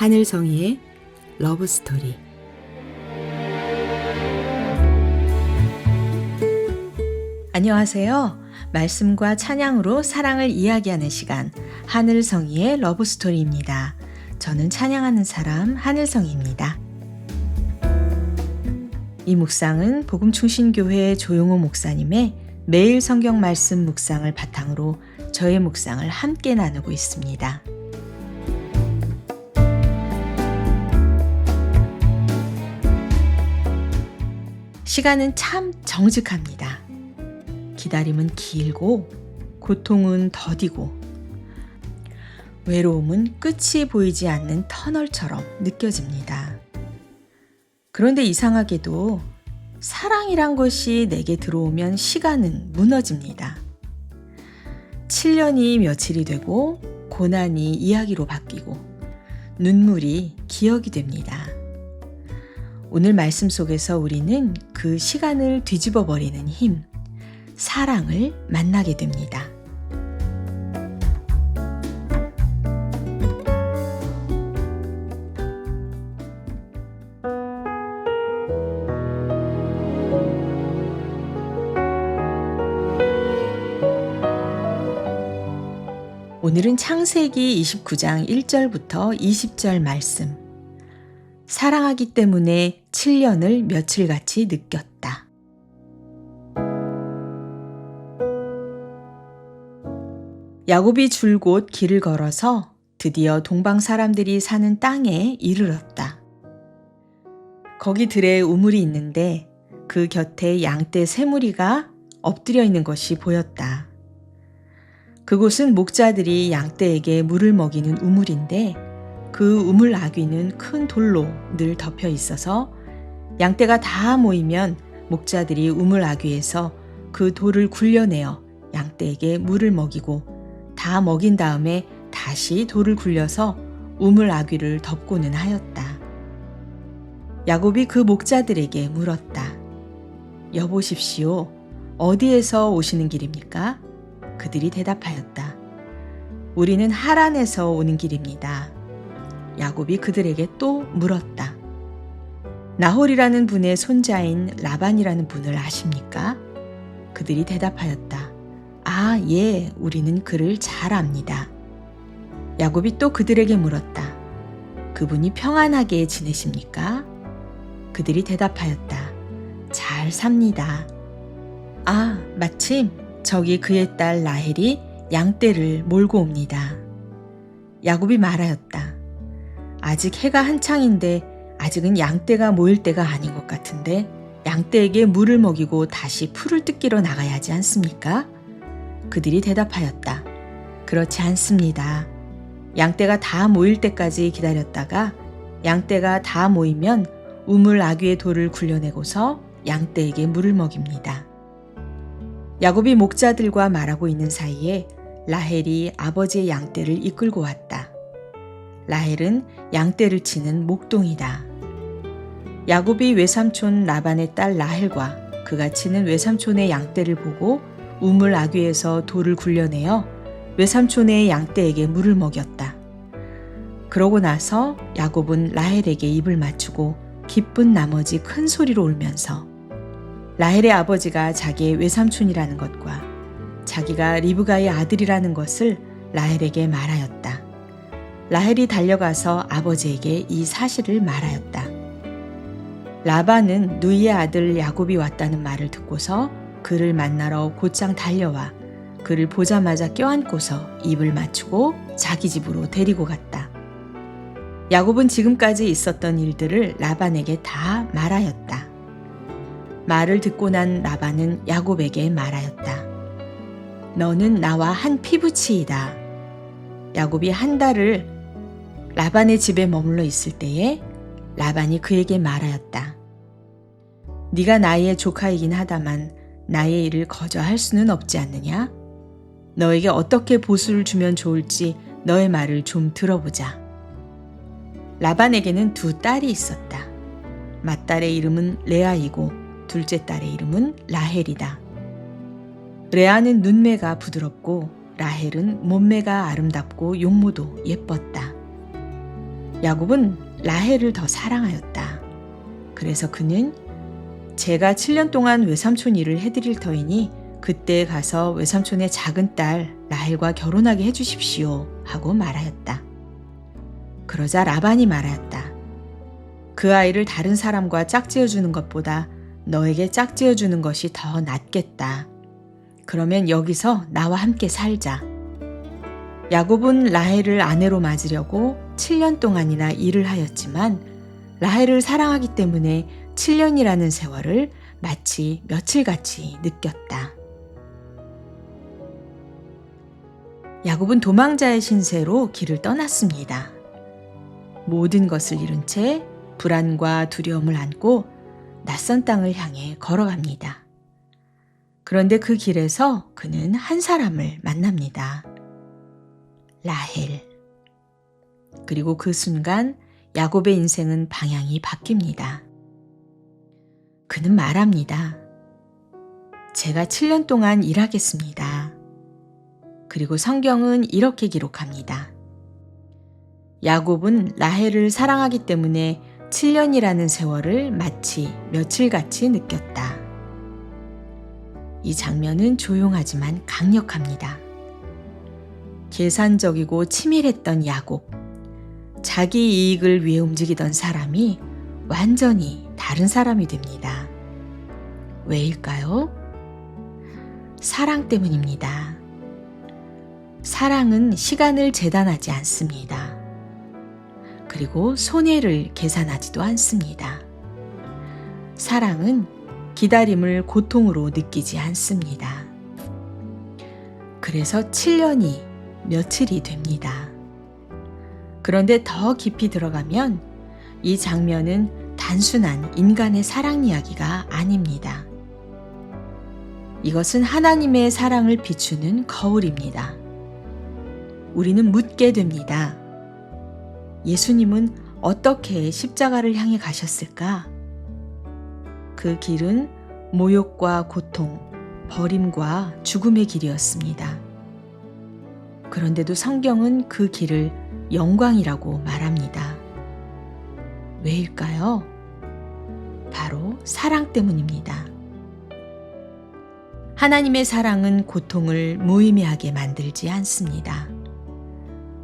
하늘성이의 러브스토리. 안녕하세요. 말씀과 찬양으로 사랑을 이야기하는 시간, 하늘성이의 러브스토리입니다. 저는 찬양하는 사람 하늘성이입니다. 이 묵상은 복음충신교회 조용호 목사님의 매일 성경 말씀 묵상을 바탕으로 저의 묵상을 함께 나누고 있습니다. 시간은 참 정직합니다. 기다림은 길고 고통은 더디고 외로움은 끝이 보이지 않는 터널처럼 느껴집니다. 그런데 이상하게도 사랑이란 것이 내게 들어오면 시간은 무너집니다. 7년이 며칠이 되고 고난이 이야기로 바뀌고 눈물이 기억이 됩니다. 오늘 말씀 속에서 우리는 그 시간을 뒤집어 버리는 힘, 사랑을 만나게 됩니다. 오늘은 창세기 29장 1절부터 20절 말씀. 사랑하기 때문에 7년을 며칠같이 느꼈다. 야곱이 줄곧 길을 걸어서 드디어 동방 사람들이 사는 땅에 이르렀다. 거기 들에 우물이 있는데 그 곁에 양떼 세 무리가 엎드려 있는 것이 보였다. 그곳은 목자들이 양떼에게 물을 먹이는 우물인데 그 우물 아귀는 큰 돌로 늘 덮여 있어서 양떼가 다 모이면 목자들이 우물 아귀에서 그 돌을 굴려내어 양떼에게 물을 먹이고 다 먹인 다음에 다시 돌을 굴려서 우물 아귀를 덮고는 하였다. 야곱이 그 목자들에게 물었다. 여보십시오. 어디에서 오시는 길입니까? 그들이 대답하였다. 우리는 하란에서 오는 길입니다. 야곱이 그들에게 또 물었다. 나홀이라는 분의 손자인 라반이라는 분을 아십니까? 그들이 대답하였다. 아, 예, 우리는 그를 잘 압니다. 야곱이 또 그들에게 물었다. 그분이 평안하게 지내십니까? 그들이 대답하였다. 잘 삽니다. 아, 마침 저기 그의 딸 라헬이 양떼를 몰고 옵니다. 야곱이 말하였다. 아직 해가 한창인데 아직은 양떼가 모일 때가 아닌 것 같은데 양떼에게 물을 먹이고 다시 풀을 뜯기러 나가야 하지 않습니까? 그들이 대답하였다. 그렇지 않습니다. 양떼가 다 모일 때까지 기다렸다가 양떼가 다 모이면 우물 아귀의 돌을 굴려내고서 양떼에게 물을 먹입니다. 야곱이 목자들과 말하고 있는 사이에 라헬이 아버지의 양떼를 이끌고 왔다. 라헬은 양떼를 치는 목동이다. 야곱이 외삼촌 라반의 딸 라헬과 그가 치는 외삼촌의 양떼를 보고 우물 아귀에서 돌을 굴려내어 외삼촌의 양떼에게 물을 먹였다. 그러고 나서 야곱은 라헬에게 입을 맞추고 기쁜 나머지 큰 소리로 울면서 라헬의 아버지가 자기의 외삼촌이라는 것과 자기가 리브가의 아들이라는 것을 라헬에게 말하였다. 라헬이 달려가서 아버지에게 이 사실을 말하였다. 라반은 누이의 아들 야곱이 왔다는 말을 듣고서 그를 만나러 곧장 달려와 그를 보자마자 껴안고서 입을 맞추고 자기 집으로 데리고 갔다. 야곱은 지금까지 있었던 일들을 라반에게 다 말하였다. 말을 듣고 난 라반은 야곱에게 말하였다. 너는 나와 한 피부치이다. 야곱이 한 달을 라반의 집에 머물러 있을 때에 라반이 그에게 말하였다. 네가 나의 조카이긴 하다만 나의 일을 거저 할 수는 없지 않느냐? 너에게 어떻게 보수를 주면 좋을지 너의 말을 좀 들어보자. 라반에게는 두 딸이 있었다. 맏딸의 이름은 레아이고 둘째 딸의 이름은 라헬이다. 레아는 눈매가 부드럽고 라헬은 몸매가 아름답고 용모도 예뻤다. 야곱은 라헬을 더 사랑하였다. 그래서 그는 제가 7년 동안 외삼촌 일을 해드릴 터이니 그때 가서 외삼촌의 작은 딸 라헬과 결혼하게 해주십시오 하고 말하였다. 그러자 라반이 말하였다. 그 아이를 다른 사람과 짝지어주는 것보다 너에게 짝지어주는 것이 더 낫겠다. 그러면 여기서 나와 함께 살자. 야곱은 라헬을 아내로 맞으려고 7년 동안이나 일을 하였지만 라헬을 사랑하기 때문에 7년이라는 세월을 마치 며칠같이 느꼈다. 야곱은 도망자의 신세로 길을 떠났습니다. 모든 것을 잃은 채 불안과 두려움을 안고 낯선 땅을 향해 걸어갑니다. 그런데 그 길에서 그는 한 사람을 만납니다. 라헬. 그리고 그 순간 야곱의 인생은 방향이 바뀝니다. 그는 말합니다. 제가 7년 동안 일하겠습니다. 그리고 성경은 이렇게 기록합니다. 야곱은 라헬을 사랑하기 때문에 7년이라는 세월을 마치 며칠같이 느꼈다. 이 장면은 조용하지만 강력합니다. 계산적이고 치밀했던 야곱, 자기 이익을 위해 움직이던 사람이 완전히 다른 사람이 됩니다. 왜일까요? 사랑 때문입니다. 사랑은 시간을 재단하지 않습니다. 그리고 손해를 계산하지도 않습니다. 사랑은 기다림을 고통으로 느끼지 않습니다. 그래서 7년이 며칠이 됩니다. 그런데 더 깊이 들어가면 이 장면은 단순한 인간의 사랑 이야기가 아닙니다. 이것은 하나님의 사랑을 비추는 거울입니다. 우리는 묻게 됩니다. 예수님은 어떻게 십자가를 향해 가셨을까? 그 길은 모욕과 고통, 버림과 죽음의 길이었습니다. 그런데도 성경은 그 길을 영광이라고 말합니다. 왜일까요? 바로 사랑 때문입니다. 하나님의 사랑은 고통을 무의미하게 만들지 않습니다.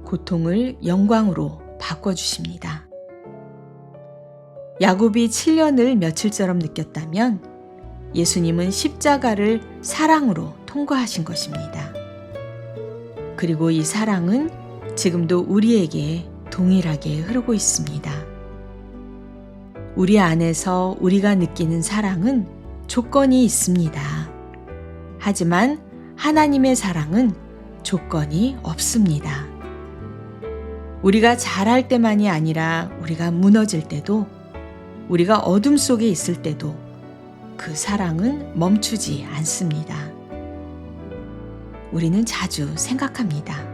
고통을 영광으로 바꿔주십니다. 야곱이 7년을 며칠처럼 느꼈다면 예수님은 십자가를 사랑으로 통과하신 것입니다. 그리고 이 사랑은 지금도 우리에게 동일하게 흐르고 있습니다. 우리 안에서 우리가 느끼는 사랑은 조건이 있습니다. 하지만 하나님의 사랑은 조건이 없습니다. 우리가 잘할 때만이 아니라 우리가 무너질 때도, 우리가 어둠 속에 있을 때도 그 사랑은 멈추지 않습니다. 우리는 자주 생각합니다.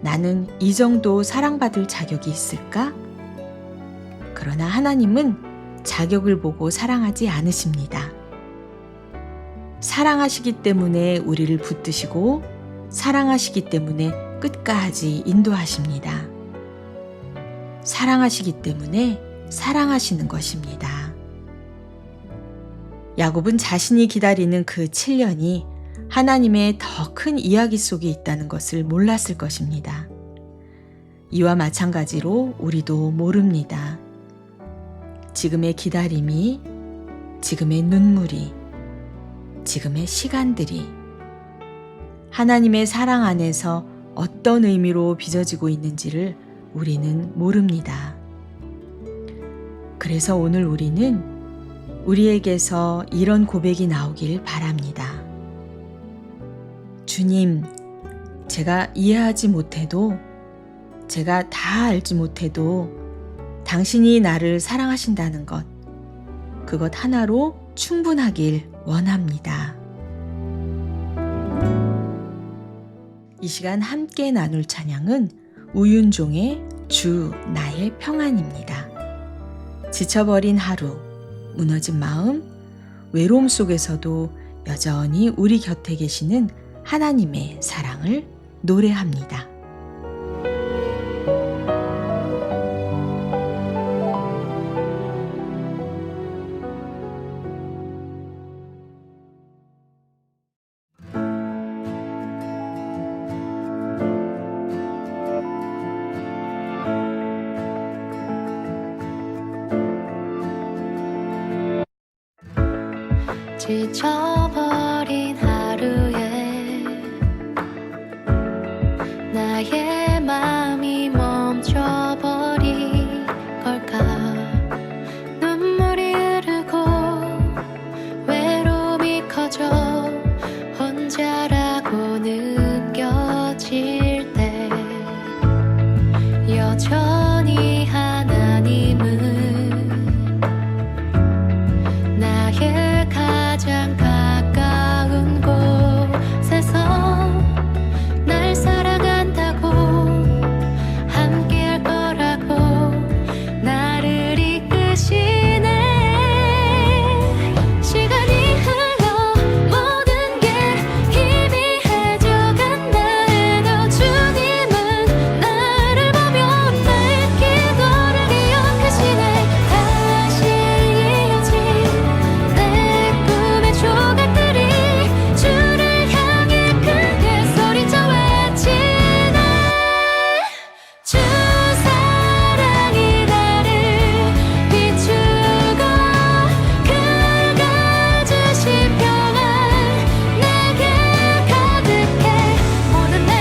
나는 이 정도 사랑받을 자격이 있을까? 그러나 하나님은 자격을 보고 사랑하지 않으십니다. 사랑하시기 때문에 우리를 붙드시고 사랑하시기 때문에 끝까지 인도하십니다. 사랑하시기 때문에 사랑하시는 것입니다. 야곱은 자신이 기다리는 그 7년이 하나님의 더 큰 이야기 속에 있다는 것을 몰랐을 것입니다. 이와 마찬가지로 우리도 모릅니다. 지금의 기다림이, 지금의 눈물이, 지금의 시간들이 하나님의 사랑 안에서 어떤 의미로 빚어지고 있는지를 우리는 모릅니다. 그래서 오늘 우리는 우리에게서 이런 고백이 나오길 바랍니다. 주님, 제가 이해하지 못해도, 제가 다 알지 못해도 당신이 나를 사랑하신다는 것, 그것 하나로 충분하길 원합니다. 이 시간 함께 나눌 찬양은 우윤종의 주 나의 평안입니다. 지쳐버린 하루, 무너진 마음, 외로움 속에서도 여전히 우리 곁에 계시는 하나님의 사랑을 노래합니다. 지쳐버린 하루에 나의 맘이 멈춰버린 걸까. 눈물이 흐르고 외로움이 커져 혼자라고 느껴질 때 여전히 하나님은 나의 가장 가까운 곳에서 날 사랑한다고 함께할 거라고 나를 이끄시네. 시간이 흘러 모든 게 희미해져간다 해도 주님은 나를 보며 나의 기도를 기억하시네. 다시 이어진 내 꿈의 조각들이 주를 향해 크게 소리쳐 외치네. 주 사랑이 나를 비추고 그가 주신 평안 내게 가득해. 모든 내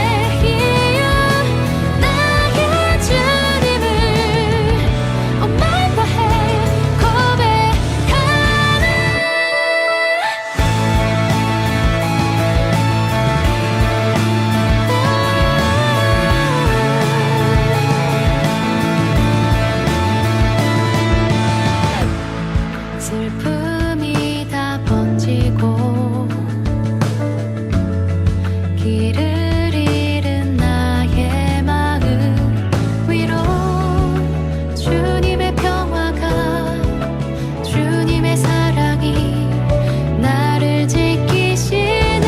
이유 나의 주님을 엄마 다해 고백하네. 슬픔이 다 번지고 길을 잃은 나의 마음 위로 주님의 평화가 주님의 사랑이 나를 지키시네.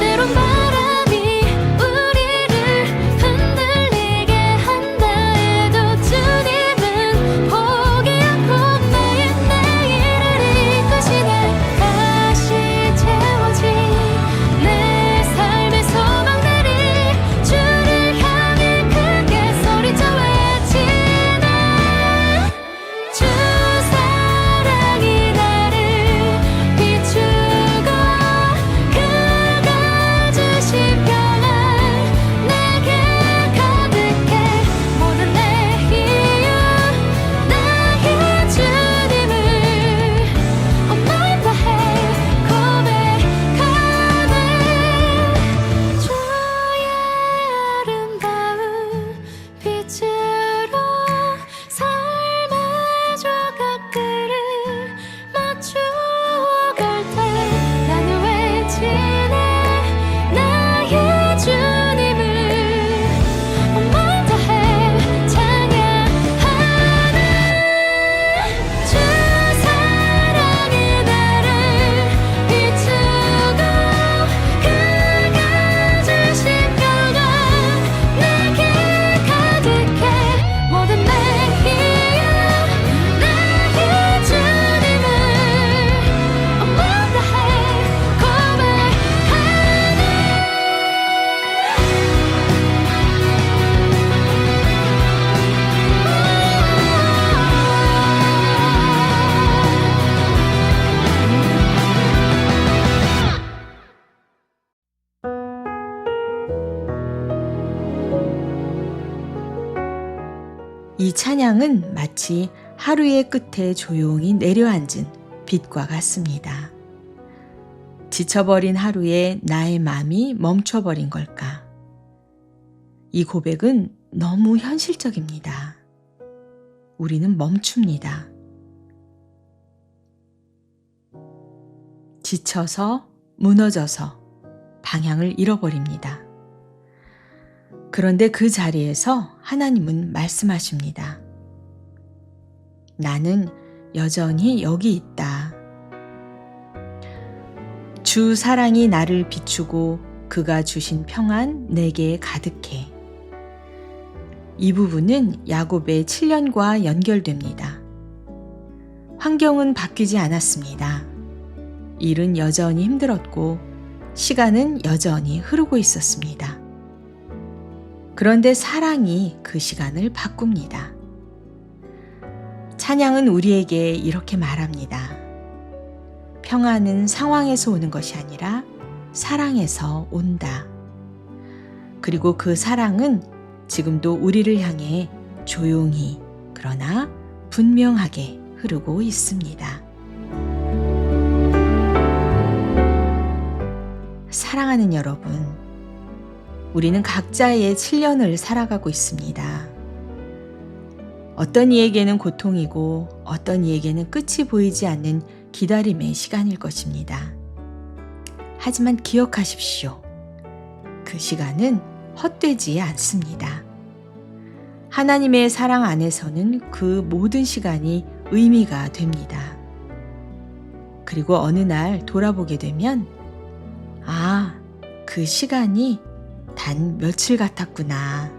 때론 바람이 우리를 흔들리게 한다 해도 주님은 포기 않고 나의 내일을 이끄시네. 다시 채워진 내 삶의 소망들이 주를 향해 크게 소리쳐 외치네. 주 사랑이 나를 비추고 그가 주신 평안 내게 가득해. 모든 내 이유 나의 주님을 엄마 다해 고백하네. 주의 아름다운 빛으로 삶의 조각들을 맞추어 갈 때 나는 외치네. 나의 주님을 엄마 다해 찬양하네. 주 사랑이 나를 비추고 그가 주신 평안 내게 가득해. 모든 내 이유 나의 주님을 엄마 다해 이 찬양은 마치 하루의 끝에 조용히 내려앉은 빛과 같습니다. 지쳐버린 하루에 나의 마음이 멈춰버린 걸까? 이 고백은 너무 현실적입니다. 우리는 멈춥니다. 지쳐서 무너져서 방향을 잃어버립니다. 그런데 그 자리에서 하나님은 말씀하십니다. 나는 여전히 여기 있다. 주 사랑이 나를 비추고 그가 주신 평안 내게 가득해. 이 부분은 야곱의 7년과 연결됩니다. 환경은 바뀌지 않았습니다. 일은 여전히 힘들었고 시간은 여전히 흐르고 있었습니다. 그런데 사랑이 그 시간을 바꿉니다. 찬양은 우리에게 이렇게 말합니다. 평안은 상황에서 오는 것이 아니라 사랑에서 온다. 그리고 그 사랑은 지금도 우리를 향해 조용히 그러나 분명하게 흐르고 있습니다. 사랑하는 여러분, 우리는 각자의 7년을 살아가고 있습니다. 어떤 이에게는 고통이고 어떤 이에게는 끝이 보이지 않는 기다림의 시간일 것입니다. 하지만 기억하십시오. 그 시간은 헛되지 않습니다. 하나님의 사랑 안에서는 그 모든 시간이 의미가 됩니다. 그리고 어느 날 돌아보게 되면 그 시간이 단 며칠 같았구나.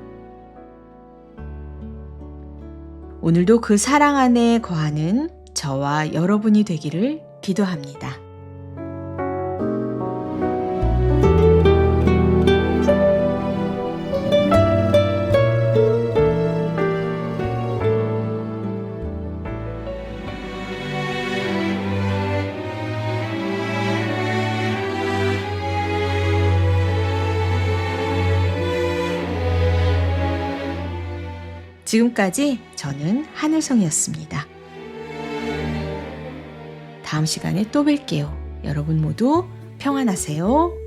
오늘도 그 사랑 안에 거하는 저와 여러분이 되기를 기도합니다. 지금까지 저는 하늘성이었습니다. 다음 시간에 또 뵐게요. 여러분 모두 평안하세요.